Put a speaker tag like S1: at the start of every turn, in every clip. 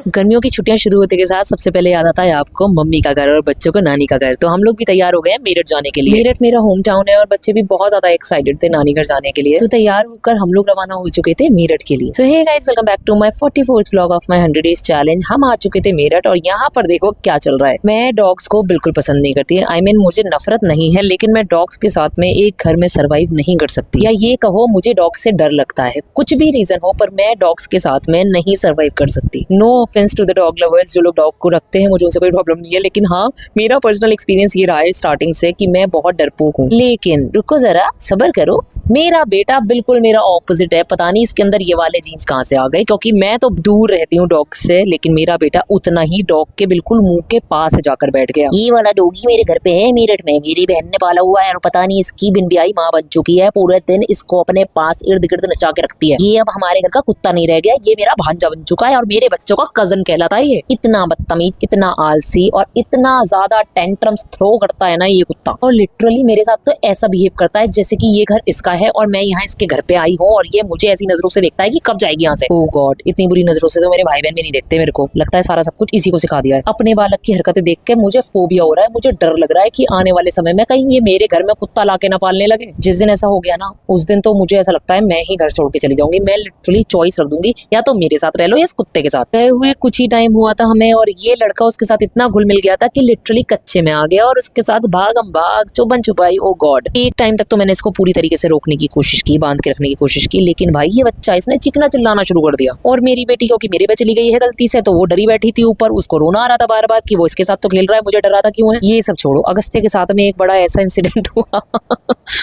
S1: गर्मियों की छुट्टियां शुरू होते के साथ सबसे पहले याद आता है आपको मम्मी का घर और बच्चों को नानी का घर। तो हम लोग भी तैयार हो गए हैं मेरठ जाने के लिए। मेरठ मेरा होम टाउन है और बच्चे भी बहुत ज्यादा एक्साइटेड थे नानी घर जाने के लिए। तो तैयार होकर हम लोग रवाना हो चुके थे मेरठ के लिए। So hey guys, welcome back to my 44th vlog of my 100 days challenge. हम आ चुके थे मेरठ और यहाँ पर देखो क्या चल रहा है। मैं डॉग्स को बिल्कुल पसंद नहीं करती। आई मीन मुझे नफरत नहीं है, लेकिन मैं डॉग्स के साथ में एक घर में सर्वाइव नहीं कर सकती, या ये कहो मुझे डॉग से डर लगता है। कुछ भी रीजन हो, पर मैं डॉग्स के साथ में नहीं सर्वाइव कर सकती। No offence to the dog lovers जो लोग डॉग को रखते हैं, मुझे उनसे कोई प्रॉब्लम नहीं है, लेकिन हाँ मेरा पर्सनल एक्सपीरियंस ये रहा है स्टार्टिंग से कि मैं बहुत डरपोक हूँ। लेकिन रुको जरा, सब्र करो। मेरा बेटा बिल्कुल मेरा ऑपोजिट है। पता नहीं इसके अंदर ये वाले जीन्स कहाँ से आ गए, क्योंकि मैं तो दूर रहती हूँ डॉग से, लेकिन मेरा बेटा उतना ही डॉग के बिल्कुल मुंह के पास जाकर बैठ गया। ये वाला डॉगी मेरे घर पे है मेरठ में, मेरी बहन ने पाला हुआ है और पता नहीं इसकी भिंडियाई माँ बन चुकी है। पूरे दिन इसको अपने पास इर्द गिर्द नचा के रखती है। ये अब हमारे घर का कुत्ता नहीं रह गया, ये मेरा भांजा बन चुका है और मेरे बच्चों का कजन कहलाता है। ये इतना बदतमीज, इतना आलसी और इतना ज्यादा टेंट्रम्स थ्रो करता है ना ये कुत्ता। और लिटरली मेरे साथ तो ऐसा बिहेव करता है जैसे कि ये घर इसका है और मैं यहाँ इसके घर पे आई हूँ, और ये मुझे ऐसी नजरों से देखता है कि कब जाएगी यहाँ से। ओह गॉड, इतनी बुरी नजरों से तो मेरे भाई बहन भी नहीं देखते। मेरे को लगता है सारा सब कुछ इसी को सिखा दिया है। अपने बालक की हरकतें देख के मुझे फोबिया हो रहा है। मुझे डर लग रहा है कि आने वाले समय में कहीं ये मेरे घर में कुत्ता लाके ना पालने लगे। जिस दिन ऐसा हो गया ना, उस दिन तो मुझे ऐसा लगता है मैं ही घर छोड़ के चली जाऊंगी। मैं लिटरली चॉइस रख दूंगी, या तो मेरे साथ रह लो या इस कुत्ते के साथ। गए हुए कुछ ही टाइम हुआ था हमें, और ये लड़का उसके साथ इतना घुल मिल गया था कि लिटरली कच्चे में आ गया और उसके साथ भागम भाग चुपन छुपाई। ओ गॉड, एक टाइम तक तो मैंने इसको पूरी तरीके से रोकने की कोशिश की, बांध के रखने की कोशिश की, लेकिन भाई ये बच्चा इसने चीखना चिल्लाना शुरू कर दिया। और मेरी बेटी क्योंकि मेरे पे चली गई है गलती से, तो वो डरी बैठी थी ऊपर। उसको रोना आ रहा था बार बार कि वो इसके साथ तो खेल रहा है, मुझे डर रहा था क्यों है। ये सब छोड़ो, अगस्त्य के साथ में एक बड़ा ऐसा इंसिडेंट हुआ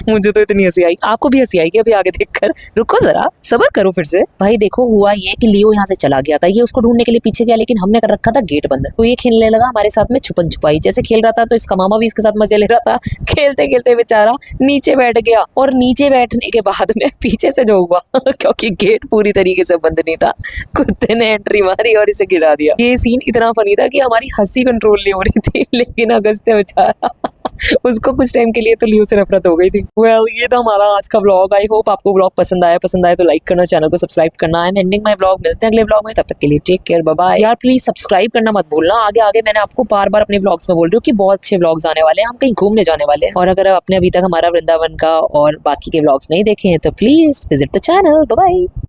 S1: मुझे तो इतनी हंसी आई। आपको भी हंसी आएगी अभी आगे देखकर। रुको जरा, सब्र करो फिर से। भाई देखो हुआ ये कि लियो यहाँ से चला गया था। ये उसको ढूंढने के लिए पीछे गया, लेकिन हमने कर रखा था गेट बंद। तो ये खेलने लगा हमारे साथ में छुपन छुपाई। जैसे खेल रहा था तो इसका मामा भी इसके साथ मजे ले रहा था। खेलते खेलते बेचारा नीचे बैठ गया, और नीचे बैठने के बाद में पीछे से जो हुआ क्योंकि गेट पूरी तरीके से बंद नहीं था, कुत्ते ने एंट्री मारी और इसे गिरा दिया। ये सीन इतना फनी था कि हमारी हंसी कंट्रोल नहीं हो रही थी, लेकिन अगस्त्य बेचारा उसको कुछ टाइम के लिए तो लियो से नफरत हो गई थी। वेल, ये था हमारा आज का व्लॉग। आई होप आपको व्लॉग पसंद आया तो लाइक करना, चैनल को सब्सक्राइब करना। I am ending my vlog. मिलते हैं अगले व्लॉग में, तब तक के लिए टेक केयर, बाय बाय। यार प्लीज सब्सक्राइब करना मत भूलना। आगे आगे मैंने आपको बार बार अपने व्लॉग्स में बोल रही हूँ कि बहुत अच्छे व्लॉग्स आने वाले हैं, हम कहीं घूमने जाने वाले हैं। और अगर आपने अभी तक हमारा वृंदावन का और बाकी के व्लॉग्स नहीं देखे हैं तो please visit the channel. Bye bye.